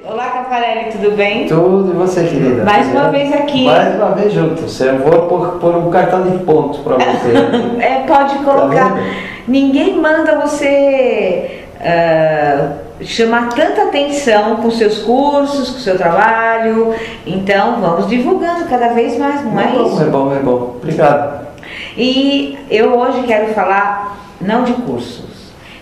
Olá, Cafarelli, tudo bem? Tudo, e você, querida? Mais uma vez aqui. Mais uma vez juntos. Eu vou pôr um cartão de ponto para você. Pode colocar. Tá. Ninguém manda você chamar tanta atenção com seus cursos, com o seu trabalho. Então, vamos divulgando cada vez mais, não é isso? É bom. Obrigado. E eu hoje quero falar, não de cursos,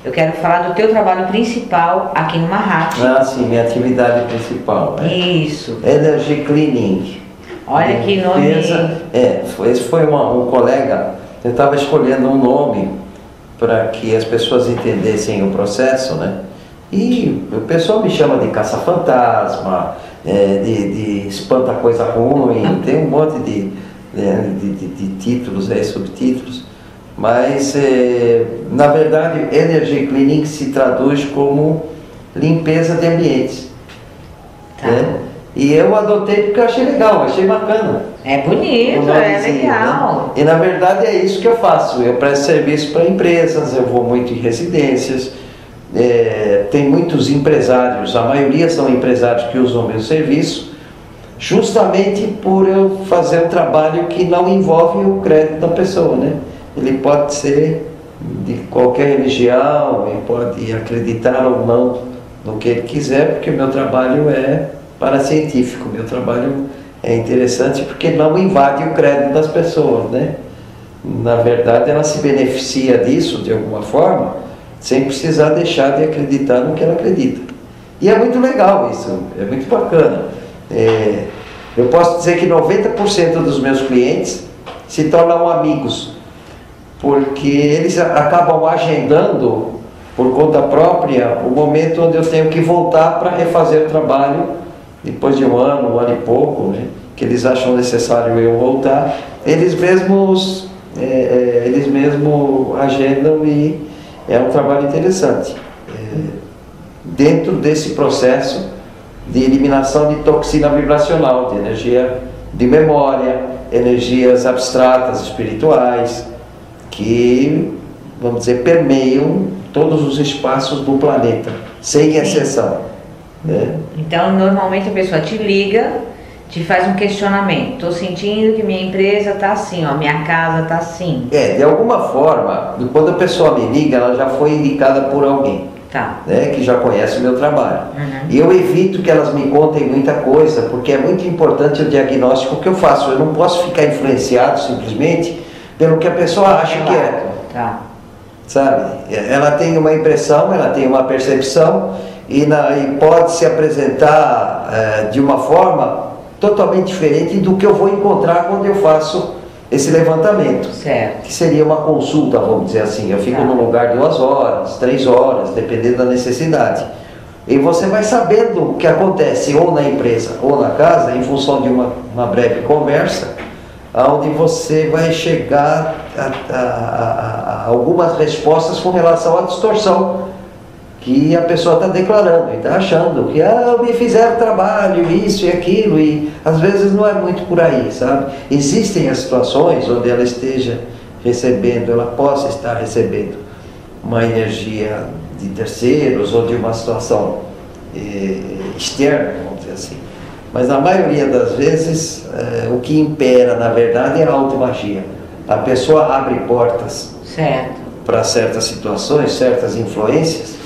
eu quero falar do teu trabalho principal aqui no Mahat. Ah, sim, minha atividade principal. Isso. Energy Cleaning. Olha que nome. Esse foi um colega, eu estava escolhendo um nome para que as pessoas entendessem o processo, né? E o pessoal me chama de caça-fantasma, de espanta coisa ruim, tem um monte de títulos aí, subtítulos. Mas, na verdade, Energy Cleaning se traduz como limpeza de ambientes. Tá. Né? E eu adotei porque eu achei legal, achei bacana. É bonito, é legal. Né? E, na verdade, é isso que eu faço. Eu presto serviço para empresas, eu vou muito em residências. Tem muitos empresários, a maioria são empresários que usam o meu serviço, justamente por eu fazer um trabalho que não envolve o crédito da pessoa, né? Ele pode ser de qualquer religião, ele pode acreditar ou não no que ele quiser, porque o meu trabalho é paracientífico, o meu trabalho é interessante porque não invade o crédito das pessoas, né? Na verdade, ela se beneficia disso de alguma forma, sem precisar deixar de acreditar no que ela acredita. E é muito legal isso, é muito bacana. Eu posso dizer que 90% dos meus clientes se tornam amigos, porque eles acabam agendando por conta própria o momento onde eu tenho que voltar para refazer o trabalho depois de um ano e pouco, né, que eles acham necessário eu voltar. Eles mesmos agendam e é um trabalho interessante. Dentro desse processo de eliminação de toxina vibracional, de energia de memória, energias abstratas, espirituais, que, vamos dizer, permeiam todos os espaços do planeta, sem exceção. Né? Então, normalmente a pessoa te liga, te faz um questionamento. Estou sentindo que minha empresa está assim, ó, minha casa está assim. De alguma forma, quando a pessoa me liga, ela já foi indicada por alguém. Tá. Né, que já conhece o meu trabalho. Uhum. E eu evito que elas me contem muita coisa, porque é muito importante o diagnóstico que eu faço. Eu não posso ficar influenciado simplesmente pelo que a pessoa acha que é. Tá. Sabe? Ela tem uma impressão, ela tem uma percepção e pode se apresentar de uma forma totalmente diferente do que eu vou encontrar quando eu faço esse levantamento. Certo. Que seria uma consulta, vamos dizer assim. Eu fico num lugar 2 horas, 3 horas, dependendo da necessidade. E você vai sabendo o que acontece ou na empresa ou na casa, em função de uma breve conversa, onde você vai chegar a algumas respostas com relação à distorção que a pessoa está declarando e está achando que me fizeram trabalho, isso e aquilo, e às vezes não é muito por aí, sabe? Existem as situações onde ela esteja recebendo, ela possa estar recebendo uma energia de terceiros ou de uma situação externa, vamos dizer assim. Mas na maioria das vezes, o que impera, na verdade, é a automagia. A pessoa abre portas para certas situações, certas influências,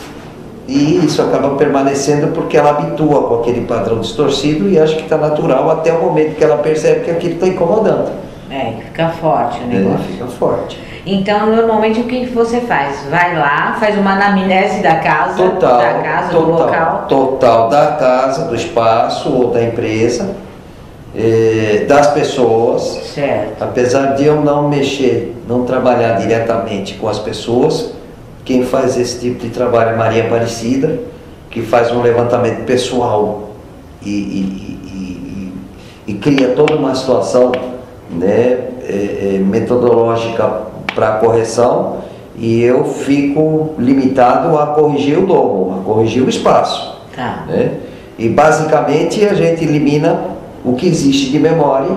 e isso acaba permanecendo porque ela habitua com aquele padrão distorcido e acha que está natural até o momento que ela percebe que aquilo está incomodando. Fica forte o negócio. Fica forte. Então, normalmente, o que você faz? Vai lá, faz uma anamnese da casa, do local? Total da casa, do espaço ou da empresa, das pessoas. Certo. Apesar de eu não mexer, não trabalhar diretamente com as pessoas, Quem faz esse tipo de trabalho é Maria Aparecida, que faz um levantamento pessoal e cria toda uma situação, né, metodológica para correção, e eu fico limitado a corrigir o domo, a corrigir o espaço. Tá. Né? E basicamente a gente elimina o que existe de memória,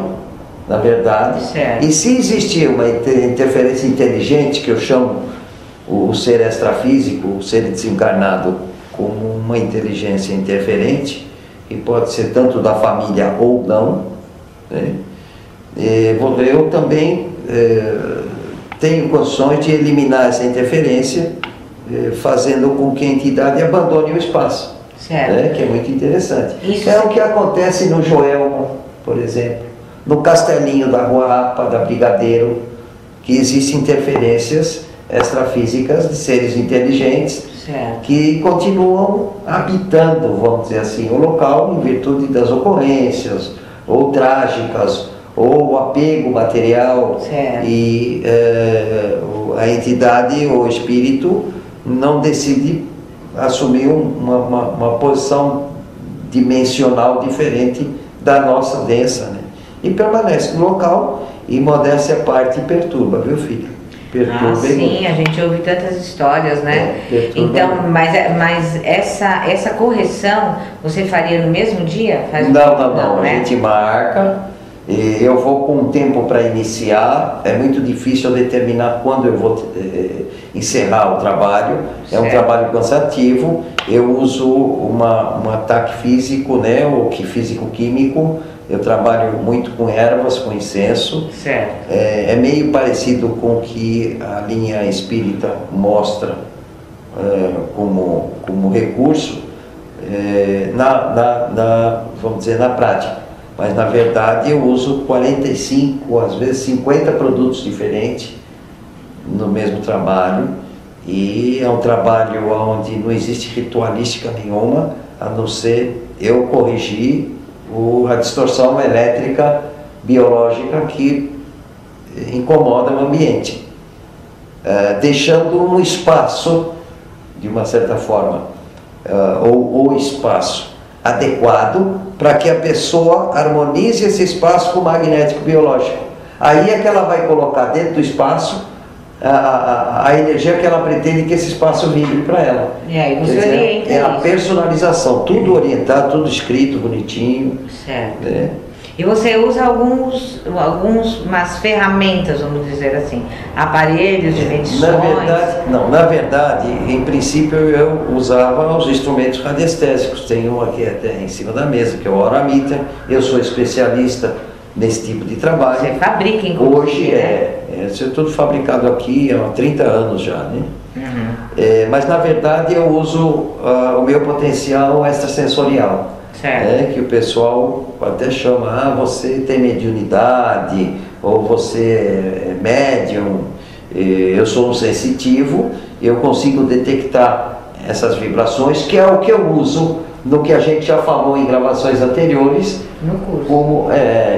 na verdade. Certo. E se existir uma interferência inteligente, que eu chamo o ser extrafísico, o ser desencarnado, como uma inteligência interferente, que pode ser tanto da família ou não, né? Eu também tenho condições de eliminar essa interferência, fazendo com que a entidade abandone o espaço, né? Que é muito interessante. Isso é o que acontece no Joelma, por exemplo, no Castelinho da Rua Apa, da Brigadeiro, que existem interferências extrafísicas de seres inteligentes, certo, que continuam habitando, vamos dizer assim, o local em virtude das ocorrências, ou trágicas, ou apego material, certo, e a entidade ou espírito não decide assumir uma posição dimensional diferente da nossa densa, né? E permanece no local, e modéstia à parte perturba, viu, filho? Ah, sim, a gente ouve tantas histórias, né? Então, mas essa correção você faria no mesmo dia? Não, né? A gente marca, eu vou com um tempo para iniciar, é muito difícil eu determinar quando eu vou encerrar o trabalho, é um trabalho cansativo, eu uso um ataque físico, né, ou físico-químico. Eu trabalho muito com ervas, com incenso. Certo. É meio parecido com o que a linha espírita mostra como recurso, vamos dizer, na prática. Mas, na verdade, eu uso 45, às vezes 50 produtos diferentes no mesmo trabalho. E é um trabalho onde não existe ritualística nenhuma, a não ser eu corrigir a distorção elétrica biológica que incomoda o ambiente, deixando um espaço, de uma certa forma, ou o espaço adequado para que a pessoa harmonize esse espaço com o magnético biológico. Aí é que ela vai colocar dentro do espaço a energia que ela pretende que esse espaço vibre para ela. E aí você orienta é a personalização, tudo orientado, tudo escrito, bonitinho. Certo. Né? E você usa umas ferramentas, vamos dizer assim, aparelhos de medições? Na verdade, em princípio eu usava os instrumentos radiestésicos. Tem um aqui até em cima da mesa, que é o Aurameter. Eu sou especialista nesse tipo de trabalho. Você fabrica, inclusive? Hoje isso é tudo fabricado aqui há 30 anos já, né? Uhum. Mas na verdade eu uso o meu potencial extrasensorial. Que o pessoal até chama, você tem mediunidade, ou você é médium. Eu sou um sensitivo, eu consigo detectar essas vibrações, que é o que eu uso no que a gente já falou em gravações anteriores, no curso.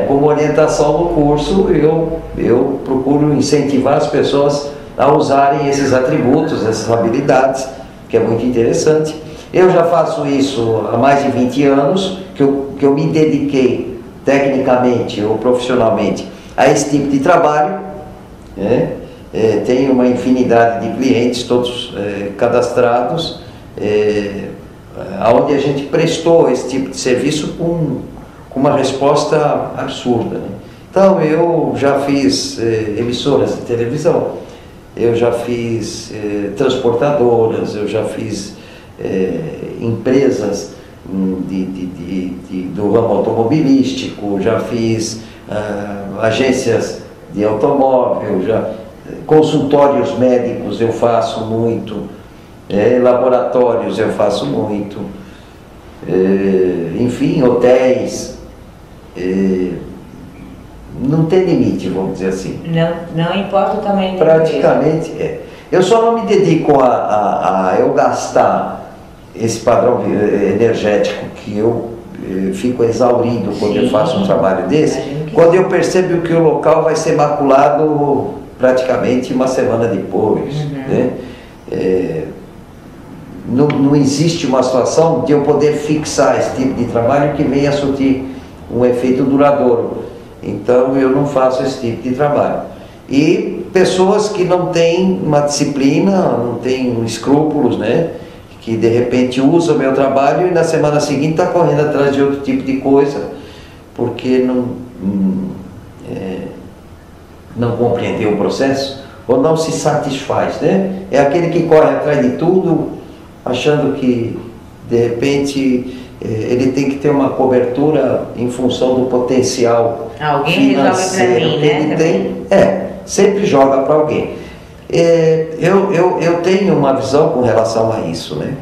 Como orientação no curso. Eu procuro incentivar as pessoas a usarem esses atributos, essas habilidades, que é muito interessante. Eu já faço isso há mais de 20 anos, que eu me dediquei tecnicamente ou profissionalmente a esse tipo de trabalho. Tenho uma infinidade de clientes, todos cadastrados, onde a gente prestou esse tipo de serviço com uma resposta absurda, né? Então eu já fiz emissoras de televisão, eu já fiz transportadoras, eu já fiz empresas do ramo automobilístico, já fiz agências de automóvel, consultórios médicos eu faço muito, laboratórios eu faço muito, enfim, hotéis, não tem limite, vamos dizer assim. Não importa o tamanho. Praticamente eu só não me dedico a eu gastar esse padrão energético que eu fico exaurido quando eu faço um trabalho desse, quando eu percebo que o local vai ser maculado praticamente uma semana depois, né? não existe uma situação de eu poder fixar esse tipo de trabalho que venha a surtir um efeito duradouro. Então eu não faço esse tipo de trabalho. E pessoas que não têm uma disciplina, não têm escrúpulos, né? Que de repente usam o meu trabalho e na semana seguinte está correndo atrás de outro tipo de coisa, porque não compreendeu o processo ou não se satisfaz, né? É aquele que corre atrás de tudo, achando que de repente ele tem que ter uma cobertura em função do potencial financeiro que ele tem. Sempre joga para alguém. Eu tenho uma visão com relação a isso, né?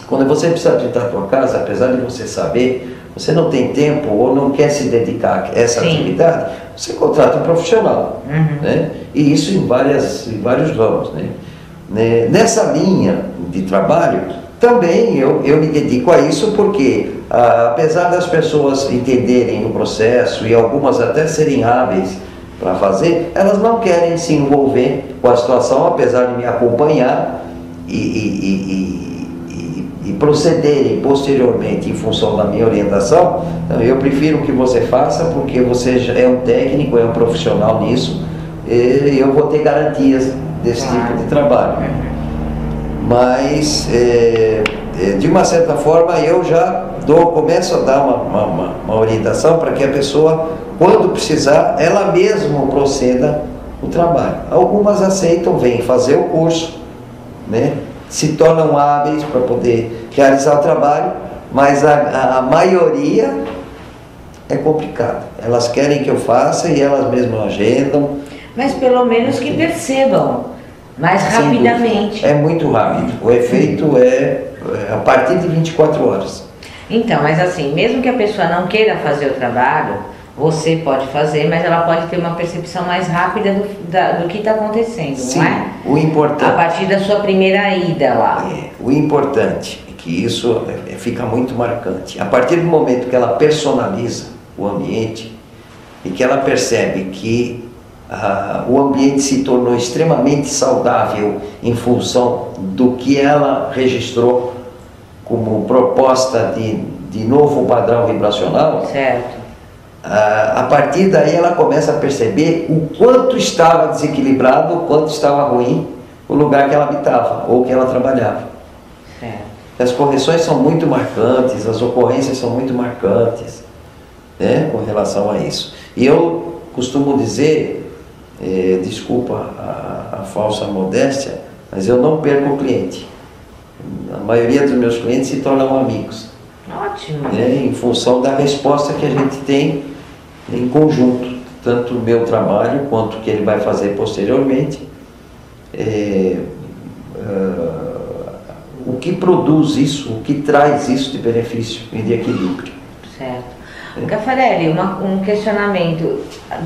Quando você precisa pintar a tua casa, apesar de você saber, você não tem tempo ou não quer se dedicar a essa atividade, você contrata um profissional, né? E isso em vários ramos, né? Nessa linha de trabalho, também eu me dedico a isso porque, apesar das pessoas entenderem o processo e algumas até serem hábeis para fazer, elas não querem se envolver com a situação, apesar de me acompanhar e procederem posteriormente em função da minha orientação. Então, eu prefiro que você faça porque você já é um técnico, é um profissional nisso, e eu vou ter garantias desse tipo de trabalho. Mas, de uma certa forma, eu já começo a dar uma orientação para que a pessoa, quando precisar, ela mesma proceda o trabalho. Algumas aceitam, vêm fazer o curso, né? Se tornam hábeis para poder realizar o trabalho, mas a maioria é complicada. Elas querem que eu faça e elas mesmas agendam. Mas pelo menos que percebam mais rapidamente. É muito rápido. O efeito é a partir de 24 horas. Então, mas assim, mesmo que a pessoa não queira fazer o trabalho, você pode fazer, mas ela pode ter uma percepção mais rápida do que está acontecendo, sim, não é? O importante, a partir da sua primeira ida lá. O importante é que isso fica muito marcante. A partir do momento que ela personaliza o ambiente e que ela percebe que o ambiente se tornou extremamente saudável em função do que ela registrou como proposta de novo padrão vibracional, certo. A partir daí ela começa a perceber o quanto estava desequilibrado, o quanto estava ruim o lugar que ela habitava ou que ela trabalhava. Certo. As correções são muito marcantes, as ocorrências são muito marcantes, né, com relação a isso. E eu costumo dizer, desculpa a falsa modéstia, mas eu não perco o cliente. A maioria dos meus clientes se tornam amigos. Ótimo. Né, em função da resposta que a gente tem em conjunto, tanto o meu trabalho quanto o que ele vai fazer posteriormente. O que produz isso, o que traz isso de benefício e de equilíbrio. Certo. Caffarelli, um questionamento.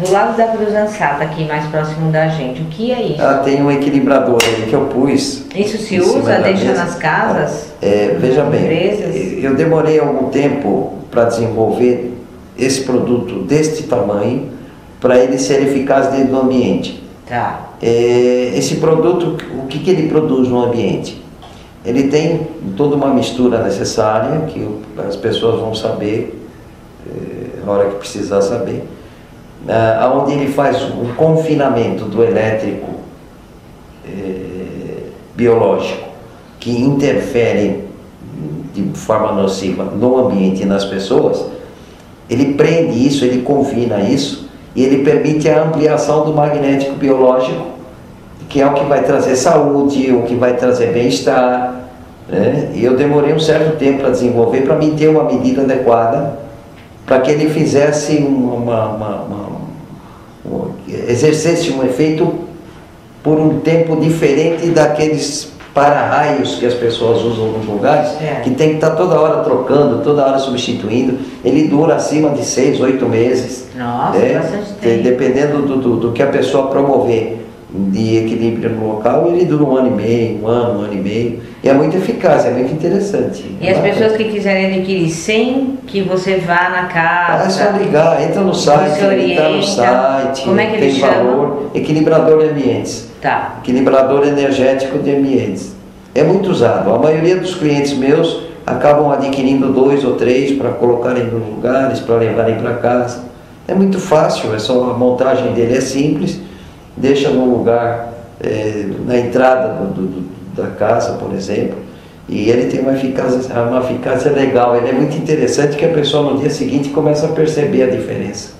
Do lado da cruz ansata, aqui mais próximo da gente, o que é isso? Tem um equilibrador aí que eu pus. Isso se usa, deixa nas casas? Veja bem, empresas? Eu demorei algum tempo para desenvolver esse produto deste tamanho, para ele ser eficaz dentro do ambiente. Tá. Esse produto, o que ele produz no ambiente? Ele tem toda uma mistura necessária, que as pessoas vão saber na hora que precisar saber, onde ele faz um confinamento do elétrico biológico, que interfere de forma nociva no ambiente e nas pessoas. Ele prende isso, ele confina isso, e ele permite a ampliação do magnético biológico, que é o que vai trazer saúde, o que vai trazer bem-estar, né? E eu demorei um certo tempo para desenvolver, para mim ter uma medida adequada, para que ele fizesse exercesse um efeito por um tempo diferente daqueles para-raios que as pessoas usam nos lugares, que tem que estar toda hora trocando, toda hora substituindo. Ele dura acima de 6, 8 meses. Nossa, bastante tempo. Dependendo do que a pessoa promover. de equilíbrio no local, ele dura 1 ano e meio, 1 ano e meio, e é muito eficaz, é muito interessante. E as pessoas que quiserem adquirir sem que você vá na casa... É só ligar, entra no site, está no site, como é que ele chama? Valor, equilibrador de ambientes. Tá. Equilibrador energético de ambientes. É muito usado, a maioria dos clientes meus acabam adquirindo 2 ou 3 para colocarem nos lugares, para levarem para casa. É muito fácil, é só a montagem dele é simples, deixa no lugar, na entrada da casa, por exemplo, e ele tem uma eficácia legal. Ele é muito interessante que a pessoa no dia seguinte começa a perceber a diferença,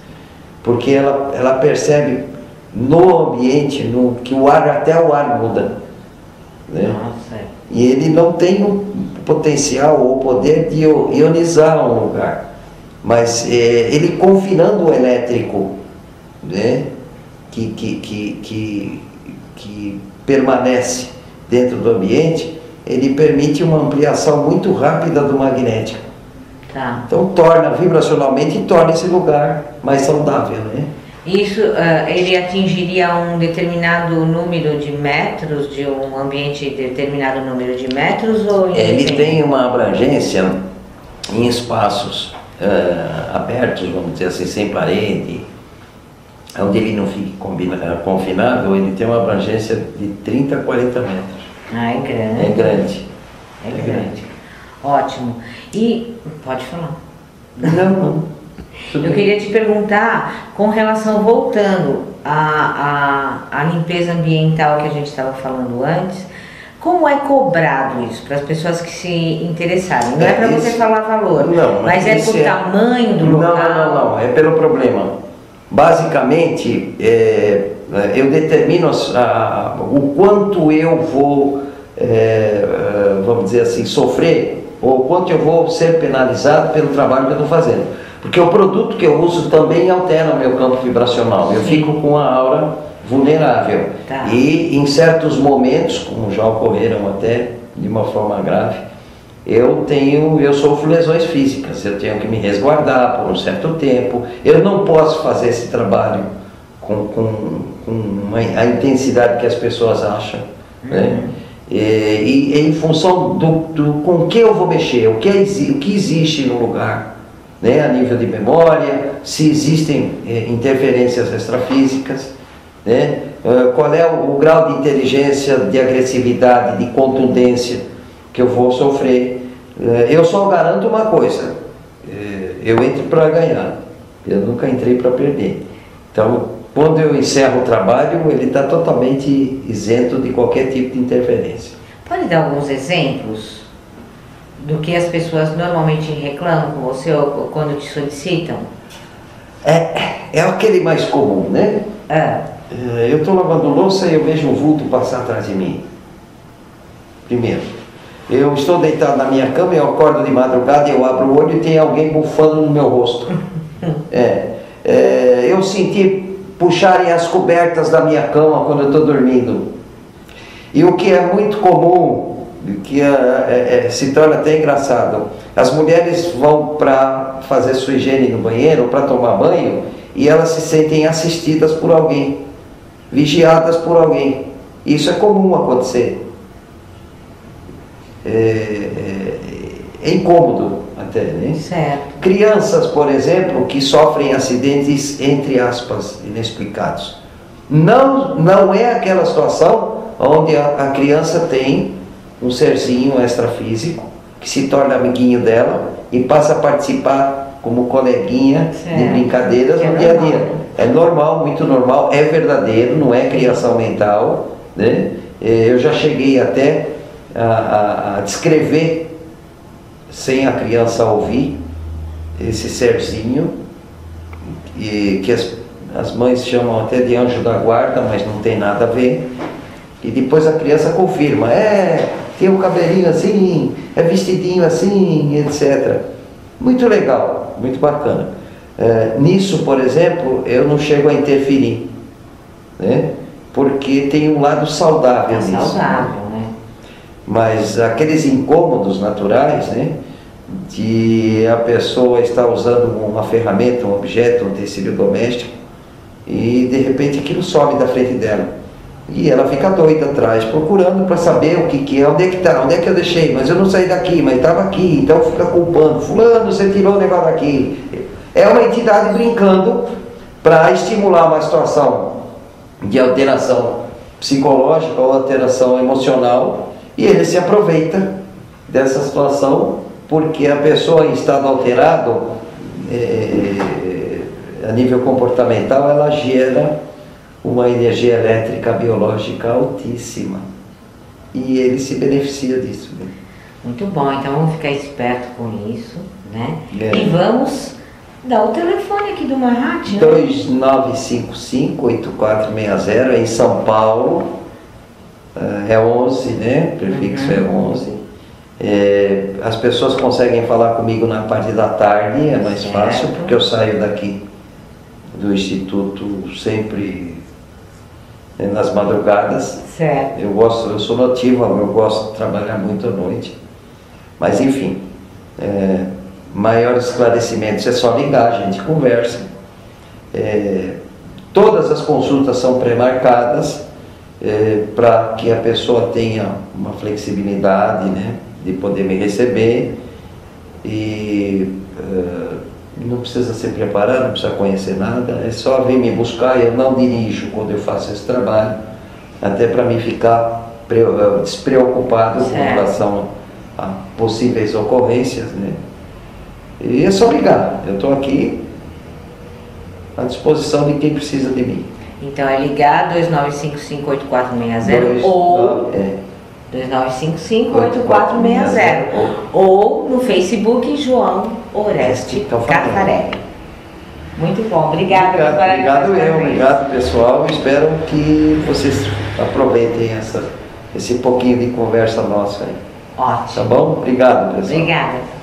porque ela percebe no ambiente que até o ar muda, né? Nossa. E ele não tem o potencial ou o poder de ionizar um lugar, mas ele confinando o elétrico, né, que permanece dentro do ambiente, ele permite uma ampliação muito rápida do magnético. Tá. Então vibracionalmente torna esse lugar mais saudável, né? Isso, ele atingiria um determinado número de metros, de um ambiente determinado número de metros? Ou ele tem uma abrangência em espaços abertos, vamos dizer assim, sem parede, onde ele não fique confinado, ele tem uma abrangência de 30 a 40 metros. Ah, é grande. É grande. É grande. Ótimo. E, pode falar. Não. Eu queria te perguntar, com relação, voltando à limpeza ambiental que a gente estava falando antes, como é cobrado isso para as pessoas que se interessarem? Não é para você falar valor, não, mas é por tamanho do local? Não, é pelo problema. Basicamente, eu determino o quanto eu vou, vamos dizer assim, sofrer, ou o quanto eu vou ser penalizado pelo trabalho que eu estou fazendo. Porque o produto que eu uso também altera o meu campo vibracional. Eu fico com a aura vulnerável. Tá. E em certos momentos, como já ocorreram até de uma forma grave, eu sofro lesões físicas. Eu tenho que me resguardar por um certo tempo. Eu não posso fazer esse trabalho com a intensidade que as pessoas acham. Né? E em função com o que eu vou mexer, o que existe no lugar. Né, a nível de memória, se existem interferências extrafísicas, né, qual é o grau de inteligência, de agressividade, de contundência que eu vou sofrer. Eu só garanto uma coisa, eu entro para ganhar, eu nunca entrei para perder. Então, quando eu encerro o trabalho, ele está totalmente isento de qualquer tipo de interferência. Pode dar alguns exemplos do que as pessoas normalmente reclamam com você ou quando te solicitam? É aquele mais comum, né? Eu estou lavando louça e eu vejo um vulto passar atrás de mim. Primeiro, eu estou deitado na minha cama, eu acordo de madrugada, eu abro o olho e tem alguém bufando no meu rosto. Eu senti puxarem as cobertas da minha cama quando eu estou dormindo. E o que é muito comum, que se torna até engraçado, as mulheres vão para fazer sua higiene no banheiro, para tomar banho, e elas se sentem assistidas por alguém, vigiadas por alguém. Isso é comum acontecer. É incômodo até, né? Certo. Crianças, por exemplo, que sofrem acidentes, entre aspas, inexplicados. Não é aquela situação onde a criança tem um serzinho extrafísico que se torna amiguinho dela e passa a participar como coleguinha de brincadeiras no dia a dia. É normal, muito normal, é verdadeiro, não é criação mental, né? Eu já cheguei até a descrever, sem a criança ouvir, esse serzinho, que as mães chamam até de anjo da guarda, mas não tem nada a ver. E depois a criança confirma, tem um cabelinho assim, é vestidinho assim, etc. Muito legal, muito bacana. Nisso, por exemplo, eu não chego a interferir, né? Porque tem um lado saudável nisso. Saudável, né? Mas aqueles incômodos naturais, né? De a pessoa estar usando uma ferramenta, um objeto, um utensílio doméstico, e de repente aquilo some da frente dela. E ela fica doida atrás, procurando para saber o que é, onde é que está, onde é que eu deixei, mas eu não saí daqui, mas estava aqui, então fica culpando, fulano, você tirou o negócio daqui. É uma entidade brincando para estimular uma situação de alteração psicológica ou alteração emocional, e ele se aproveita dessa situação porque a pessoa em estado alterado, a nível comportamental, ela gera uma energia elétrica biológica altíssima e ele se beneficia disso, né? Muito bom, então vamos ficar esperto com isso, né? É. E vamos dar o telefone aqui do Mahat, né? 2955-8460, em São Paulo, é 11, né? Prefixo é 11. As pessoas conseguem falar comigo na parte da tarde, é mais fácil, porque eu saio daqui do Instituto sempre nas madrugadas. Certo. Eu sou notivo, eu gosto de trabalhar muito à noite. Mas enfim, maiores esclarecimentos é só ligar, a gente conversa. Todas as consultas são pré-marcadas para que a pessoa tenha uma flexibilidade, né, de poder me receber e não precisa se preparar, não precisa conhecer nada, é só vir me buscar. Eu não dirijo quando eu faço esse trabalho, até para mim ficar despreocupado com relação a possíveis ocorrências, né? E é só ligar, eu estou aqui à disposição de quem precisa de mim. Então é ligar 2955-8460 ou 2955-8460 ou no Facebook João Oreste Caffarelli. Muito bom, obrigada. Obrigado pessoal, espero que vocês aproveitem esse pouquinho de conversa nossa aí. Ótimo. Tá bom? Obrigado, pessoal. Obrigada.